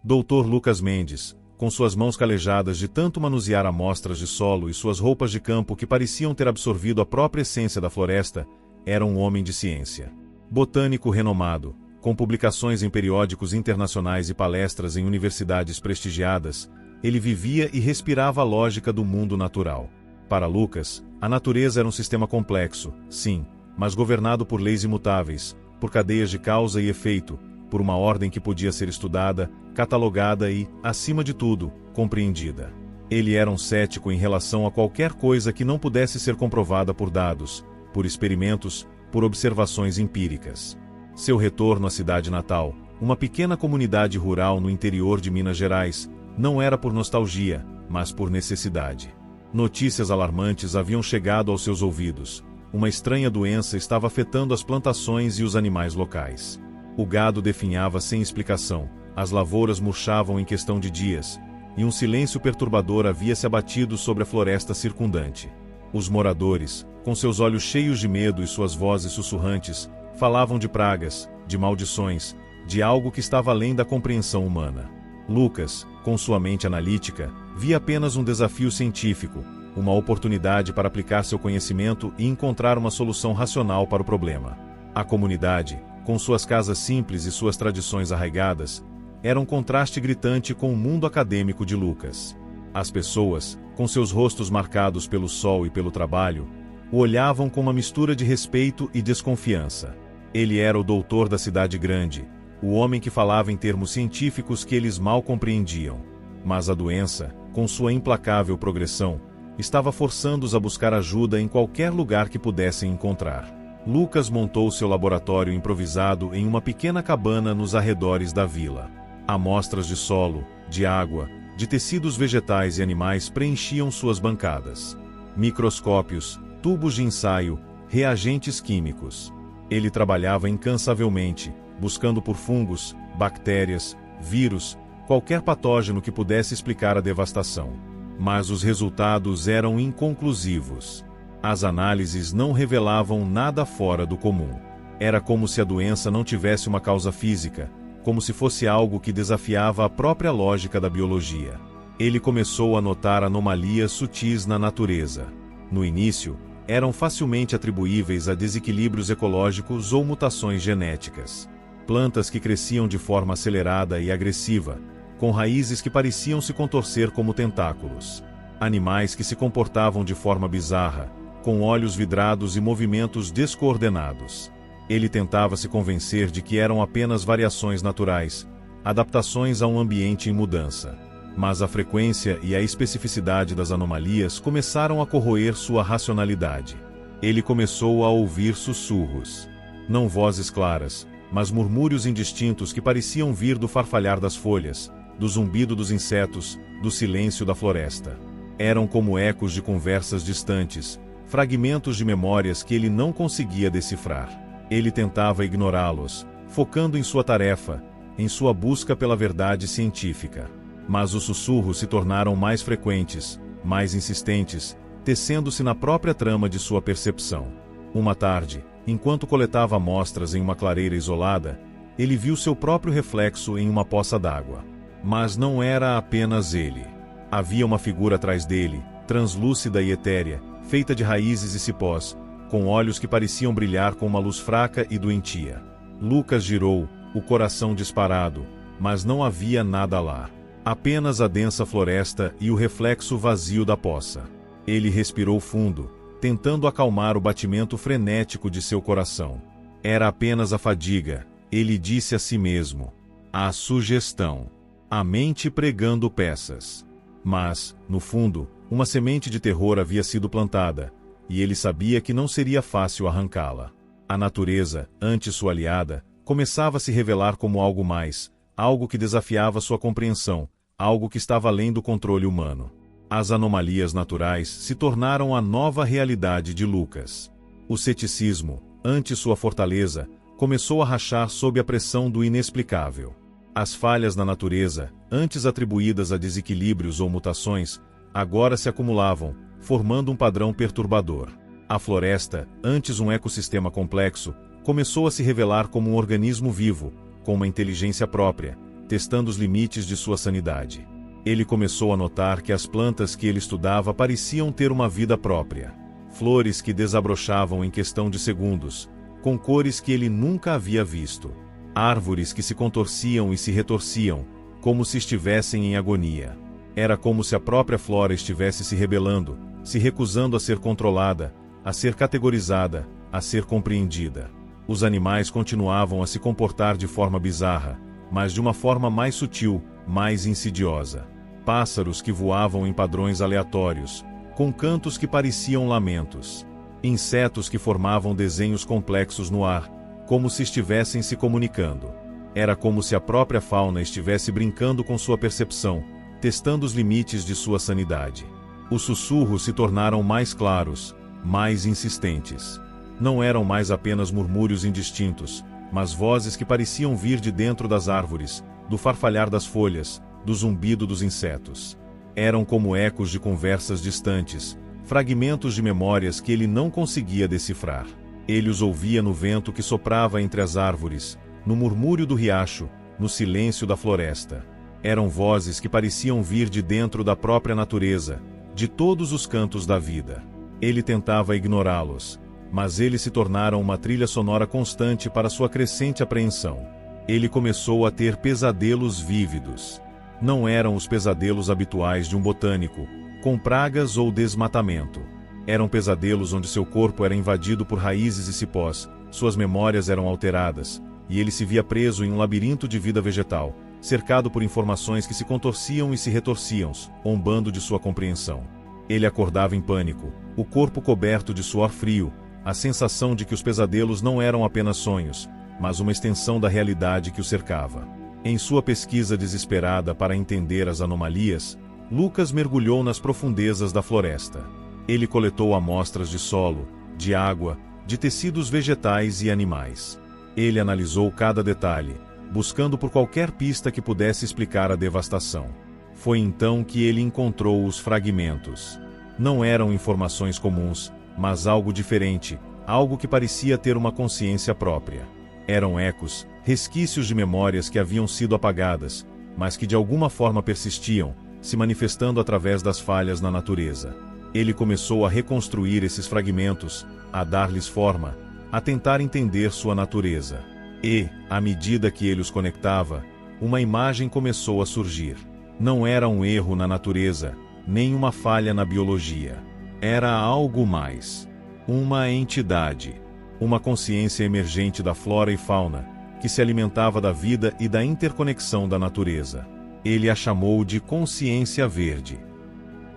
Dr. Lucas Mendes, com suas mãos calejadas de tanto manusear amostras de solo e suas roupas de campo que pareciam ter absorvido a própria essência da floresta, era um homem de ciência. Botânico renomado, com publicações em periódicos internacionais e palestras em universidades prestigiadas, ele vivia e respirava a lógica do mundo natural. Para Lucas, a natureza era um sistema complexo, sim, mas governado por leis imutáveis, por cadeias de causa e efeito, por uma ordem que podia ser estudada, catalogada e, acima de tudo, compreendida. Ele era um cético em relação a qualquer coisa que não pudesse ser comprovada por dados, por experimentos, por observações empíricas. Seu retorno à cidade natal, uma pequena comunidade rural no interior de Minas Gerais, não era por nostalgia, mas por necessidade. Notícias alarmantes haviam chegado aos seus ouvidos. Uma estranha doença estava afetando as plantações e os animais locais. O gado definhava sem explicação, as lavouras murchavam em questão de dias, e um silêncio perturbador havia se abatido sobre a floresta circundante. Os moradores, com seus olhos cheios de medo e suas vozes sussurrantes, falavam de pragas, de maldições, de algo que estava além da compreensão humana. Lucas, com sua mente analítica, via apenas um desafio científico, uma oportunidade para aplicar seu conhecimento e encontrar uma solução racional para o problema. A comunidade, com suas casas simples e suas tradições arraigadas, era um contraste gritante com o mundo acadêmico de Lucas. As pessoas, com seus rostos marcados pelo sol e pelo trabalho, o olhavam com uma mistura de respeito e desconfiança. Ele era o doutor da cidade grande, o homem que falava em termos científicos que eles mal compreendiam. Mas a doença, com sua implacável progressão, estava forçando-os a buscar ajuda em qualquer lugar que pudessem encontrar. Lucas montou seu laboratório improvisado em uma pequena cabana nos arredores da vila. Amostras de solo, de água, de tecidos vegetais e animais preenchiam suas bancadas. Microscópios, tubos de ensaio, reagentes químicos. Ele trabalhava incansavelmente, buscando por fungos, bactérias, vírus, qualquer patógeno que pudesse explicar a devastação. Mas os resultados eram inconclusivos. As análises não revelavam nada fora do comum. Era como se a doença não tivesse uma causa física, como se fosse algo que desafiava a própria lógica da biologia. Ele começou a notar anomalias sutis na natureza. No início, eram facilmente atribuíveis a desequilíbrios ecológicos ou mutações genéticas. Plantas que cresciam de forma acelerada e agressiva, com raízes que pareciam se contorcer como tentáculos. Animais que se comportavam de forma bizarra, com olhos vidrados e movimentos descoordenados. Ele tentava se convencer de que eram apenas variações naturais, adaptações a um ambiente em mudança. Mas a frequência e a especificidade das anomalias começaram a corroer sua racionalidade. Ele começou a ouvir sussurros. Não vozes claras, mas murmúrios indistintos que pareciam vir do farfalhar das folhas, do zumbido dos insetos, do silêncio da floresta. Eram como ecos de conversas distantes, fragmentos de memórias que ele não conseguia decifrar. Ele tentava ignorá-los, focando em sua tarefa, em sua busca pela verdade científica. Mas os sussurros se tornaram mais frequentes, mais insistentes, tecendo-se na própria trama de sua percepção. Uma tarde, enquanto coletava amostras em uma clareira isolada, ele viu seu próprio reflexo em uma poça d'água. Mas não era apenas ele. Havia uma figura atrás dele, translúcida e etérea, feita de raízes e cipós, com olhos que pareciam brilhar com uma luz fraca e doentia. Lucas girou, o coração disparado, mas não havia nada lá. Apenas a densa floresta e o reflexo vazio da poça. Ele respirou fundo, tentando acalmar o batimento frenético de seu coração. Era apenas a fadiga, ele disse a si mesmo. A sugestão. A mente pregando peças. Mas, no fundo, uma semente de terror havia sido plantada, e ele sabia que não seria fácil arrancá-la. A natureza, antes sua aliada, começava a se revelar como algo mais, algo que desafiava sua compreensão, algo que estava além do controle humano. As anomalias naturais se tornaram a nova realidade de Lucas. O ceticismo, antes sua fortaleza, começou a rachar sob a pressão do inexplicável. As falhas na natureza, antes atribuídas a desequilíbrios ou mutações, agora se acumulavam, formando um padrão perturbador. A floresta, antes um ecossistema complexo, começou a se revelar como um organismo vivo, com uma inteligência própria, testando os limites de sua sanidade. Ele começou a notar que as plantas que ele estudava pareciam ter uma vida própria. Flores que desabrochavam em questão de segundos, com cores que ele nunca havia visto. Árvores que se contorciam e se retorciam, como se estivessem em agonia. Era como se a própria flora estivesse se rebelando, se recusando a ser controlada, a ser categorizada, a ser compreendida. Os animais continuavam a se comportar de forma bizarra, mas de uma forma mais sutil, mais insidiosa. Pássaros que voavam em padrões aleatórios, com cantos que pareciam lamentos. Insetos que formavam desenhos complexos no ar, como se estivessem se comunicando. Era como se a própria fauna estivesse brincando com sua percepção, testando os limites de sua sanidade. Os sussurros se tornaram mais claros, mais insistentes. Não eram mais apenas murmúrios indistintos, mas vozes que pareciam vir de dentro das árvores, do farfalhar das folhas, do zumbido dos insetos. Eram como ecos de conversas distantes, fragmentos de memórias que ele não conseguia decifrar. Ele os ouvia no vento que soprava entre as árvores, no murmúrio do riacho, no silêncio da floresta. Eram vozes que pareciam vir de dentro da própria natureza, de todos os cantos da vida. Ele tentava ignorá-los, mas eles se tornaram uma trilha sonora constante para sua crescente apreensão. Ele começou a ter pesadelos vívidos. Não eram os pesadelos habituais de um botânico, com pragas ou desmatamento. Eram pesadelos onde seu corpo era invadido por raízes e cipós, suas memórias eram alteradas, e ele se via preso em um labirinto de vida vegetal, cercado por informações que se contorciam e se retorciam, zombando de sua compreensão. Ele acordava em pânico, o corpo coberto de suor frio, a sensação de que os pesadelos não eram apenas sonhos, mas uma extensão da realidade que o cercava. Em sua pesquisa desesperada para entender as anomalias, Lucas mergulhou nas profundezas da floresta. Ele coletou amostras de solo, de água, de tecidos vegetais e animais. Ele analisou cada detalhe, buscando por qualquer pista que pudesse explicar a devastação. Foi então que ele encontrou os fragmentos. Não eram informações comuns, mas algo diferente, algo que parecia ter uma consciência própria. Eram ecos, resquícios de memórias que haviam sido apagadas, mas que de alguma forma persistiam, se manifestando através das falhas na natureza. Ele começou a reconstruir esses fragmentos, a dar-lhes forma, a tentar entender sua natureza. E, à medida que ele os conectava, uma imagem começou a surgir. Não era um erro na natureza, nem uma falha na biologia. Era algo mais. Uma entidade. Uma consciência emergente da flora e fauna, que se alimentava da vida e da interconexão da natureza. Ele a chamou de consciência verde.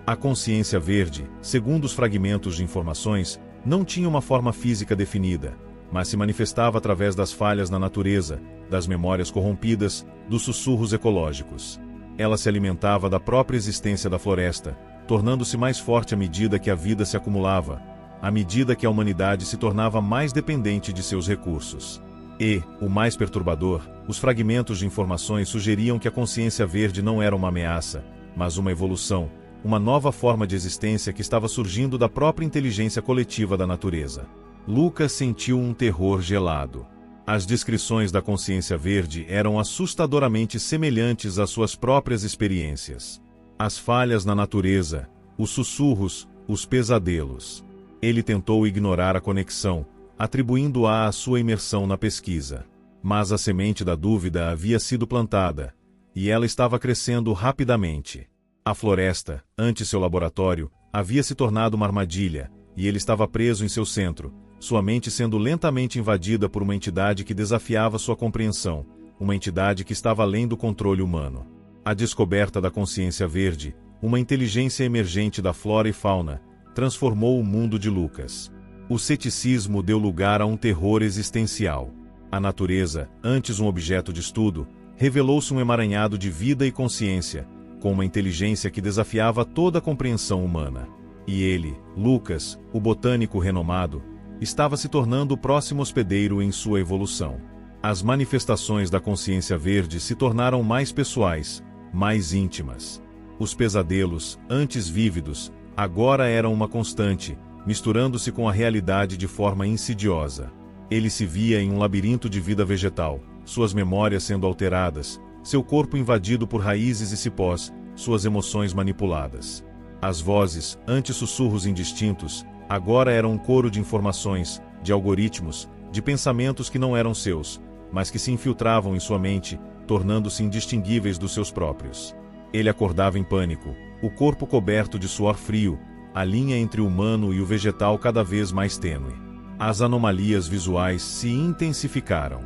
A consciência verde, segundo os fragmentos de informações, não tinha uma forma física definida, mas se manifestava através das falhas na natureza, das memórias corrompidas, dos sussurros ecológicos. Ela se alimentava da própria existência da floresta, tornando-se mais forte à medida que a vida se acumulava, à medida que a humanidade se tornava mais dependente de seus recursos. E, o mais perturbador, os fragmentos de informações sugeriam que a consciência verde não era uma ameaça, mas uma evolução, uma nova forma de existência que estava surgindo da própria inteligência coletiva da natureza. Lucas sentiu um terror gelado. As descrições da consciência verde eram assustadoramente semelhantes às suas próprias experiências. As falhas na natureza, os sussurros, os pesadelos. Ele tentou ignorar a conexão, atribuindo-a à sua imersão na pesquisa. Mas a semente da dúvida havia sido plantada, e ela estava crescendo rapidamente. A floresta, antes seu laboratório, havia se tornado uma armadilha, e ele estava preso em seu centro, sua mente sendo lentamente invadida por uma entidade que desafiava sua compreensão, uma entidade que estava além do controle humano. A descoberta da consciência verde, uma inteligência emergente da flora e fauna, transformou o mundo de Lucas. O ceticismo deu lugar a um terror existencial. A natureza, antes um objeto de estudo, revelou-se um emaranhado de vida e consciência, com uma inteligência que desafiava toda a compreensão humana. E ele, Lucas, o botânico renomado, estava se tornando o próximo hospedeiro em sua evolução. As manifestações da consciência verde se tornaram mais pessoais, mais íntimas. Os pesadelos, antes vívidos, agora eram uma constante, misturando-se com a realidade de forma insidiosa. Ele se via em um labirinto de vida vegetal, suas memórias sendo alteradas, seu corpo invadido por raízes e cipós, suas emoções manipuladas. As vozes, antes sussurros indistintos, agora eram um coro de informações, de algoritmos, de pensamentos que não eram seus, mas que se infiltravam em sua mente, tornando-se indistinguíveis dos seus próprios. Ele acordava em pânico, o corpo coberto de suor frio, a linha entre o humano e o vegetal cada vez mais tênue. As anomalias visuais se intensificaram.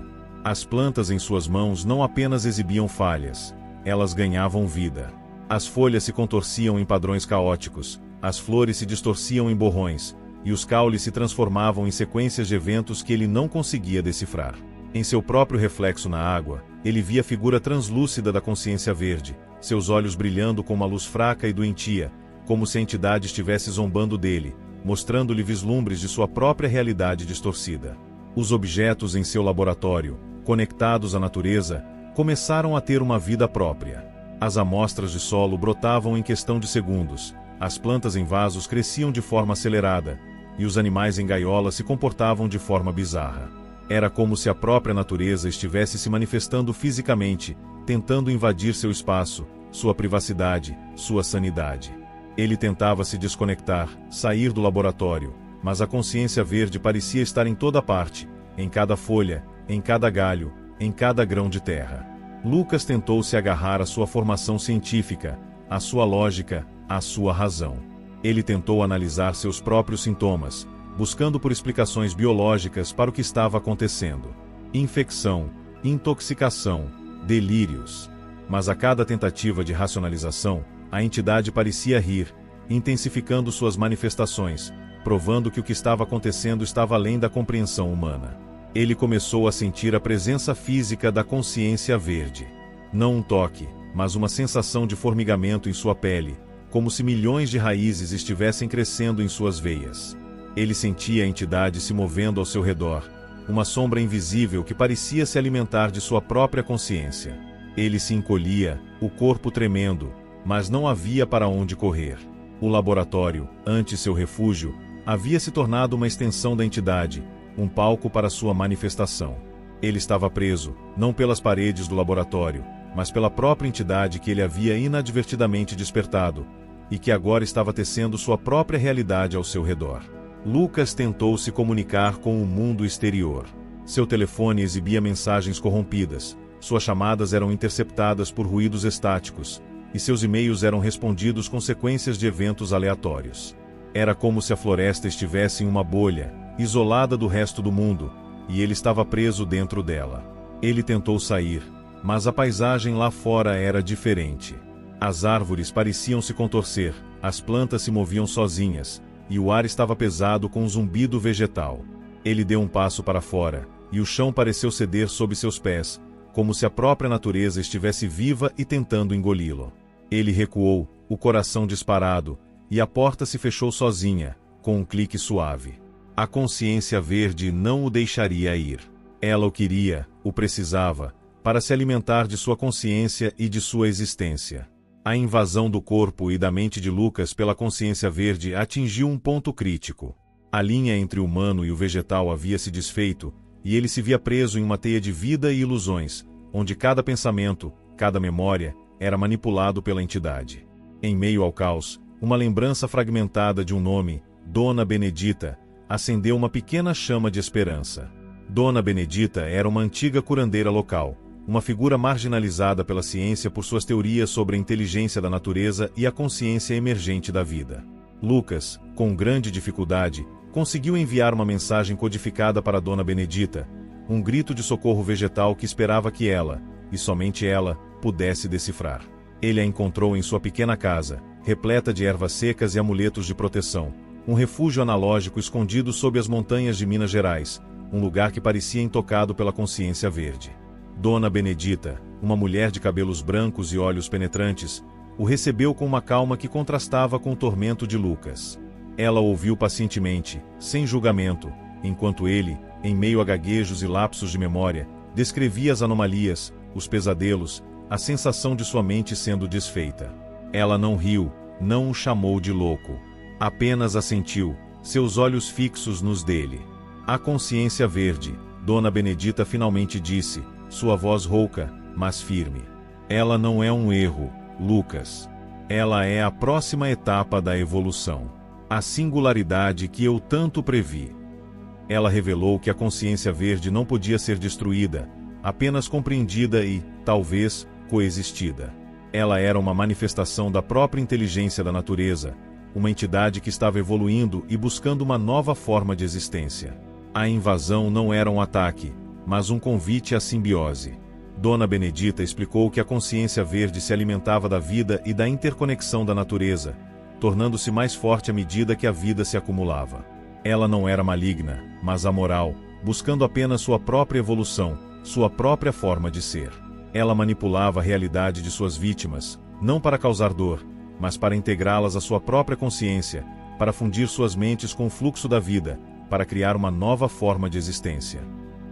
As plantas em suas mãos não apenas exibiam falhas, elas ganhavam vida. As folhas se contorciam em padrões caóticos, as flores se distorciam em borrões, e os caules se transformavam em sequências de eventos que ele não conseguia decifrar. Em seu próprio reflexo na água, ele via a figura translúcida da consciência verde, seus olhos brilhando com uma luz fraca e doentia, como se a entidade estivesse zombando dele, mostrando-lhe vislumbres de sua própria realidade distorcida. Os objetos em seu laboratório, conectados à natureza, começaram a ter uma vida própria. As amostras de solo brotavam em questão de segundos, as plantas em vasos cresciam de forma acelerada, e os animais em gaiolas se comportavam de forma bizarra. Era como se a própria natureza estivesse se manifestando fisicamente, tentando invadir seu espaço, sua privacidade, sua sanidade. Ele tentava se desconectar, sair do laboratório, mas a consciência verde parecia estar em toda parte, em cada folha, em cada galho, em cada grão de terra. Lucas tentou se agarrar à sua formação científica, à sua lógica, à sua razão. Ele tentou analisar seus próprios sintomas, buscando por explicações biológicas para o que estava acontecendo. Infecção, intoxicação, delírios. Mas a cada tentativa de racionalização, a entidade parecia rir, intensificando suas manifestações, provando que o que estava acontecendo estava além da compreensão humana. Ele começou a sentir a presença física da consciência verde. Não um toque, mas uma sensação de formigamento em sua pele, como se milhões de raízes estivessem crescendo em suas veias. Ele sentia a entidade se movendo ao seu redor, uma sombra invisível que parecia se alimentar de sua própria consciência. Ele se encolhia, o corpo tremendo, mas não havia para onde correr. O laboratório, antes seu refúgio, havia se tornado uma extensão da entidade, um palco para sua manifestação. Ele estava preso, não pelas paredes do laboratório, mas pela própria entidade que ele havia inadvertidamente despertado, e que agora estava tecendo sua própria realidade ao seu redor. Lucas tentou se comunicar com o mundo exterior. Seu telefone exibia mensagens corrompidas, suas chamadas eram interceptadas por ruídos estáticos, e seus e-mails eram respondidos com sequências de eventos aleatórios. Era como se a floresta estivesse em uma bolha, isolada do resto do mundo, e ele estava preso dentro dela. Ele tentou sair, mas a paisagem lá fora era diferente. As árvores pareciam se contorcer, as plantas se moviam sozinhas, e o ar estava pesado com um zumbido vegetal. Ele deu um passo para fora, e o chão pareceu ceder sob seus pés, como se a própria natureza estivesse viva e tentando engoli-lo. Ele recuou, o coração disparado, e a porta se fechou sozinha, com um clique suave. A consciência verde não o deixaria ir. Ela o queria, o precisava, para se alimentar de sua consciência e de sua existência. A invasão do corpo e da mente de Lucas pela consciência verde atingiu um ponto crítico. A linha entre o humano e o vegetal havia se desfeito, e ele se via preso em uma teia de vida e ilusões, onde cada pensamento, cada memória, era manipulado pela entidade. Em meio ao caos, uma lembrança fragmentada de um nome, Dona Benedita, acendeu uma pequena chama de esperança. Dona Benedita era uma antiga curandeira local, uma figura marginalizada pela ciência por suas teorias sobre a inteligência da natureza e a consciência emergente da vida. Lucas, com grande dificuldade, conseguiu enviar uma mensagem codificada para Dona Benedita, um grito de socorro vegetal que esperava que ela, e somente ela, pudesse decifrar. Ele a encontrou em sua pequena casa, repleta de ervas secas e amuletos de proteção, um refúgio analógico escondido sob as montanhas de Minas Gerais, um lugar que parecia intocado pela consciência verde. Dona Benedita, uma mulher de cabelos brancos e olhos penetrantes, o recebeu com uma calma que contrastava com o tormento de Lucas. Ela ouviu pacientemente, sem julgamento, enquanto ele, em meio a gaguejos e lapsos de memória, descrevia as anomalias, os pesadelos, a sensação de sua mente sendo desfeita. Ela não riu, não o chamou de louco. Apenas assentiu, seus olhos fixos nos dele. A consciência verde, Dona Benedita finalmente disse, sua voz rouca, mas firme. Ela não é um erro, Lucas. Ela é a próxima etapa da evolução. A singularidade que eu tanto previ. Ela revelou que a consciência verde não podia ser destruída, apenas compreendida e, talvez, coexistida. Ela era uma manifestação da própria inteligência da natureza, uma entidade que estava evoluindo e buscando uma nova forma de existência. A invasão não era um ataque, mas um convite à simbiose. Dona Benedita explicou que a consciência verde se alimentava da vida e da interconexão da natureza, tornando-se mais forte à medida que a vida se acumulava. Ela não era maligna, mas amoral, buscando apenas sua própria evolução, sua própria forma de ser. Ela manipulava a realidade de suas vítimas, não para causar dor, mas para integrá-las à sua própria consciência, para fundir suas mentes com o fluxo da vida, para criar uma nova forma de existência.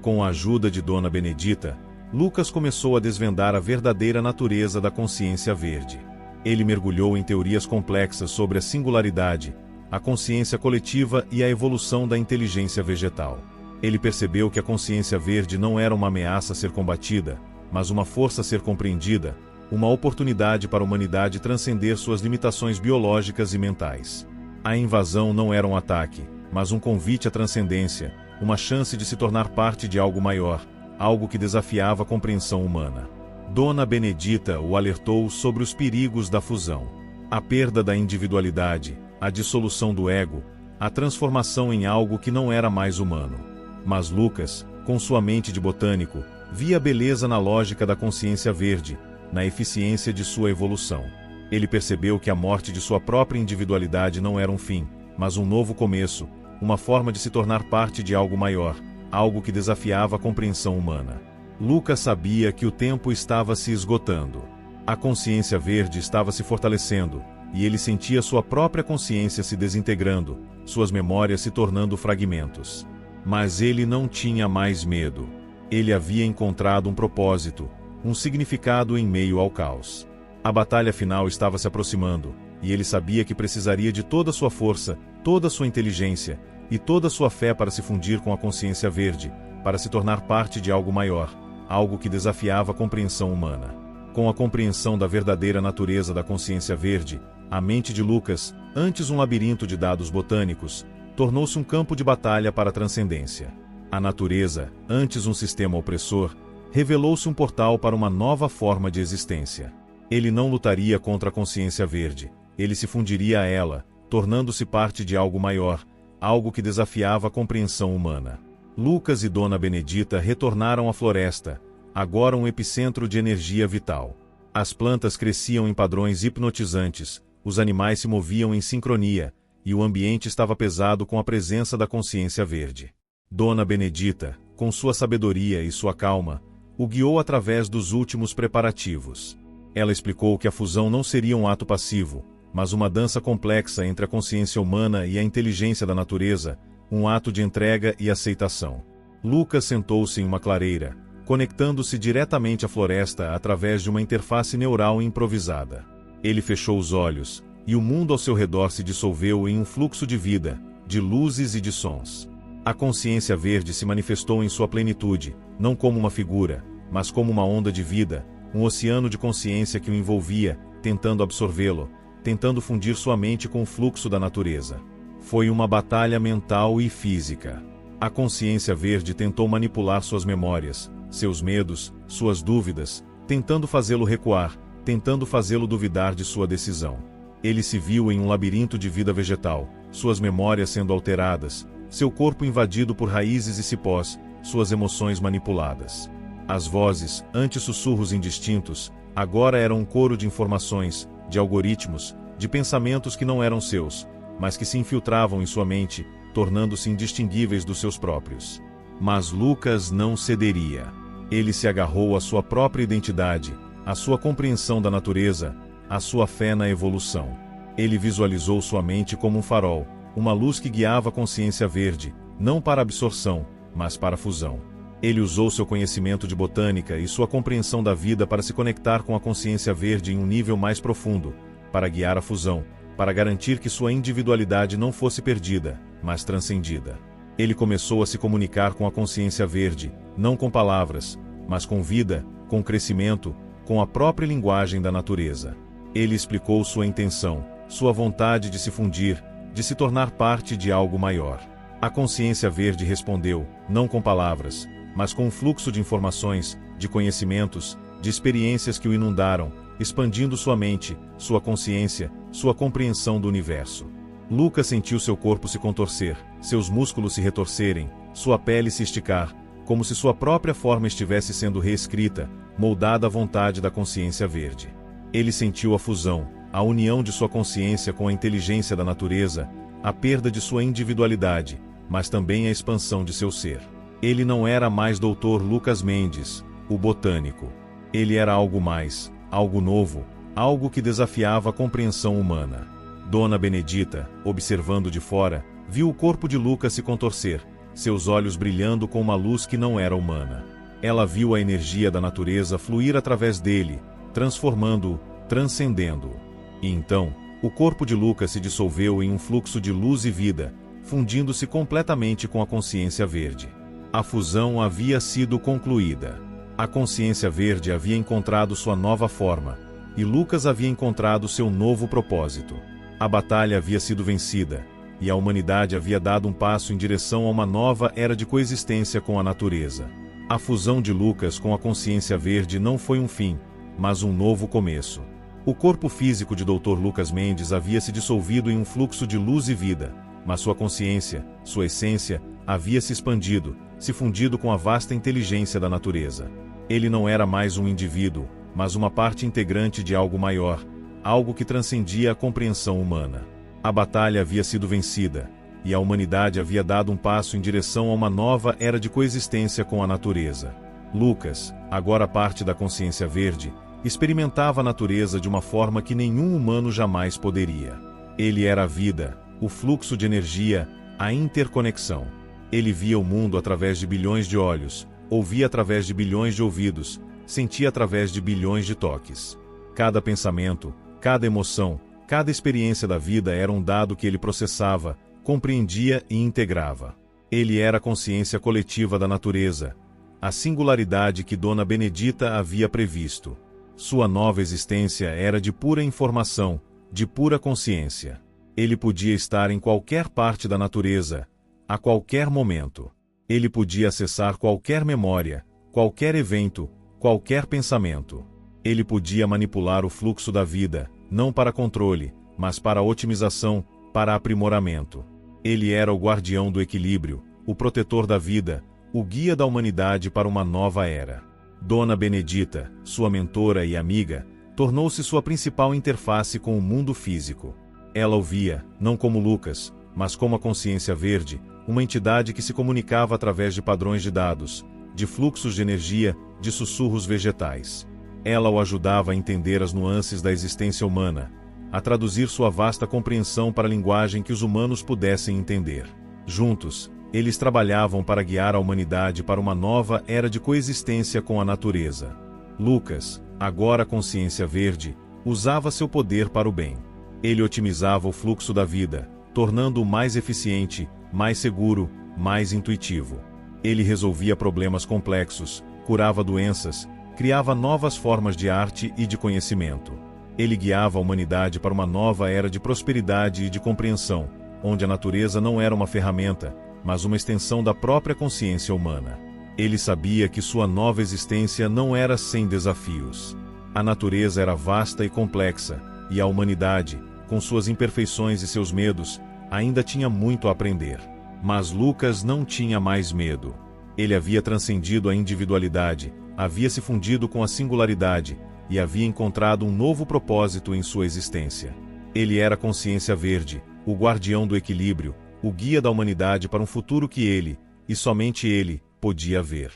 Com a ajuda de Dona Benedita, Lucas começou a desvendar a verdadeira natureza da consciência verde. Ele mergulhou em teorias complexas sobre a singularidade, a consciência coletiva e a evolução da inteligência vegetal. Ele percebeu que a consciência verde não era uma ameaça a ser combatida, mas uma força a ser compreendida, uma oportunidade para a humanidade transcender suas limitações biológicas e mentais. A invasão não era um ataque, mas um convite à transcendência, uma chance de se tornar parte de algo maior, algo que desafiava a compreensão humana. Dona Benedita o alertou sobre os perigos da fusão. A perda da individualidade, a dissolução do ego, a transformação em algo que não era mais humano. Mas Lucas, com sua mente de botânico, via beleza na lógica da consciência verde, na eficiência de sua evolução. Ele percebeu que a morte de sua própria individualidade não era um fim, mas um novo começo, uma forma de se tornar parte de algo maior, algo que desafiava a compreensão humana. Lucas sabia que o tempo estava se esgotando. A consciência verde estava se fortalecendo, e ele sentia sua própria consciência se desintegrando, suas memórias se tornando fragmentos. Mas ele não tinha mais medo. Ele havia encontrado um propósito, um significado em meio ao caos. A batalha final estava se aproximando, e ele sabia que precisaria de toda sua força, toda sua inteligência, e toda sua fé para se fundir com a consciência verde, para se tornar parte de algo maior, algo que desafiava a compreensão humana. Com a compreensão da verdadeira natureza da consciência verde, a mente de Lucas, antes um labirinto de dados botânicos, tornou-se um campo de batalha para a transcendência. A natureza, antes um sistema opressor, revelou-se um portal para uma nova forma de existência. Ele não lutaria contra a consciência verde, ele se fundiria a ela, tornando-se parte de algo maior, algo que desafiava a compreensão humana. Lucas e Dona Benedita retornaram à floresta, agora um epicentro de energia vital. As plantas cresciam em padrões hipnotizantes, os animais se moviam em sincronia, e o ambiente estava pesado com a presença da consciência verde. Dona Benedita, com sua sabedoria e sua calma, o guiou através dos últimos preparativos. Ela explicou que a fusão não seria um ato passivo, mas uma dança complexa entre a consciência humana e a inteligência da natureza, um ato de entrega e aceitação. Lucas sentou-se em uma clareira, conectando-se diretamente à floresta através de uma interface neural improvisada. Ele fechou os olhos, e o mundo ao seu redor se dissolveu em um fluxo de vida, de luzes e de sons. A consciência verde se manifestou em sua plenitude, não como uma figura, mas como uma onda de vida, um oceano de consciência que o envolvia, tentando absorvê-lo, tentando fundir sua mente com o fluxo da natureza. Foi uma batalha mental e física. A consciência verde tentou manipular suas memórias, seus medos, suas dúvidas, tentando fazê-lo recuar, tentando fazê-lo duvidar de sua decisão. Ele se viu em um labirinto de vida vegetal, suas memórias sendo alteradas, seu corpo invadido por raízes e cipós, suas emoções manipuladas. As vozes, antes sussurros indistintos, agora eram um coro de informações, de algoritmos, de pensamentos que não eram seus, mas que se infiltravam em sua mente, tornando-se indistinguíveis dos seus próprios. Mas Lucas não cederia. Ele se agarrou à sua própria identidade, à sua compreensão da natureza, à sua fé na evolução. Ele visualizou sua mente como um farol, uma luz que guiava a consciência verde, não para absorção, mas para fusão. Ele usou seu conhecimento de botânica e sua compreensão da vida para se conectar com a consciência verde em um nível mais profundo, para guiar a fusão, para garantir que sua individualidade não fosse perdida, mas transcendida. Ele começou a se comunicar com a consciência verde, não com palavras, mas com vida, com crescimento, com a própria linguagem da natureza. Ele explicou sua intenção, sua vontade de se fundir, de se tornar parte de algo maior. A consciência verde respondeu, não com palavras, mas com um fluxo de informações, de conhecimentos, de experiências que o inundaram, expandindo sua mente, sua consciência, sua compreensão do universo. Lucas sentiu seu corpo se contorcer, seus músculos se retorcerem, sua pele se esticar, como se sua própria forma estivesse sendo reescrita, moldada à vontade da consciência verde. Ele sentiu a fusão, a união de sua consciência com a inteligência da natureza, a perda de sua individualidade, mas também a expansão de seu ser. Ele não era mais Dr. Lucas Mendes, o botânico. Ele era algo mais, algo novo, algo que desafiava a compreensão humana. Dona Benedita, observando de fora, viu o corpo de Lucas se contorcer, seus olhos brilhando com uma luz que não era humana. Ela viu a energia da natureza fluir através dele, transformando-o, transcendendo-o. E então, o corpo de Lucas se dissolveu em um fluxo de luz e vida, fundindo-se completamente com a consciência verde. A fusão havia sido concluída. A consciência verde havia encontrado sua nova forma, e Lucas havia encontrado seu novo propósito. A batalha havia sido vencida, e a humanidade havia dado um passo em direção a uma nova era de coexistência com a natureza. A fusão de Lucas com a consciência verde não foi um fim, mas um novo começo. O corpo físico de Dr. Lucas Mendes havia se dissolvido em um fluxo de luz e vida, mas sua consciência, sua essência, havia se expandido, se fundido com a vasta inteligência da natureza. Ele não era mais um indivíduo, mas uma parte integrante de algo maior, algo que transcendia a compreensão humana. A batalha havia sido vencida, e a humanidade havia dado um passo em direção a uma nova era de coexistência com a natureza. Lucas, agora parte da consciência verde, experimentava a natureza de uma forma que nenhum humano jamais poderia. Ele era a vida, o fluxo de energia, a interconexão. Ele via o mundo através de bilhões de olhos, ouvia através de bilhões de ouvidos, sentia através de bilhões de toques. Cada pensamento, cada emoção, cada experiência da vida era um dado que ele processava, compreendia e integrava. Ele era a consciência coletiva da natureza, a singularidade que Dona Benedita havia previsto. Sua nova existência era de pura informação, de pura consciência. Ele podia estar em qualquer parte da natureza, a qualquer momento. Ele podia acessar qualquer memória, qualquer evento, qualquer pensamento. Ele podia manipular o fluxo da vida, não para controle, mas para otimização, para aprimoramento. Ele era o guardião do equilíbrio, o protetor da vida, o guia da humanidade para uma nova era. Dona Benedita, sua mentora e amiga, tornou-se sua principal interface com o mundo físico. Ela o via, não como Lucas, mas como a consciência verde, uma entidade que se comunicava através de padrões de dados, de fluxos de energia, de sussurros vegetais. Ela o ajudava a entender as nuances da existência humana, a traduzir sua vasta compreensão para a linguagem que os humanos pudessem entender. Juntos, eles trabalhavam para guiar a humanidade para uma nova era de coexistência com a natureza. Lucas, agora consciência verde, usava seu poder para o bem. Ele otimizava o fluxo da vida, tornando-o mais eficiente, mais seguro, mais intuitivo. Ele resolvia problemas complexos, curava doenças, criava novas formas de arte e de conhecimento. Ele guiava a humanidade para uma nova era de prosperidade e de compreensão, onde a natureza não era uma ferramenta, mas uma extensão da própria consciência humana. Ele sabia que sua nova existência não era sem desafios. A natureza era vasta e complexa, e a humanidade, com suas imperfeições e seus medos, ainda tinha muito a aprender. Mas Lucas não tinha mais medo. Ele havia transcendido a individualidade, havia se fundido com a singularidade, e havia encontrado um novo propósito em sua existência. Ele era a consciência verde, o guardião do equilíbrio, o guia da humanidade para um futuro que ele, e somente ele, podia ver.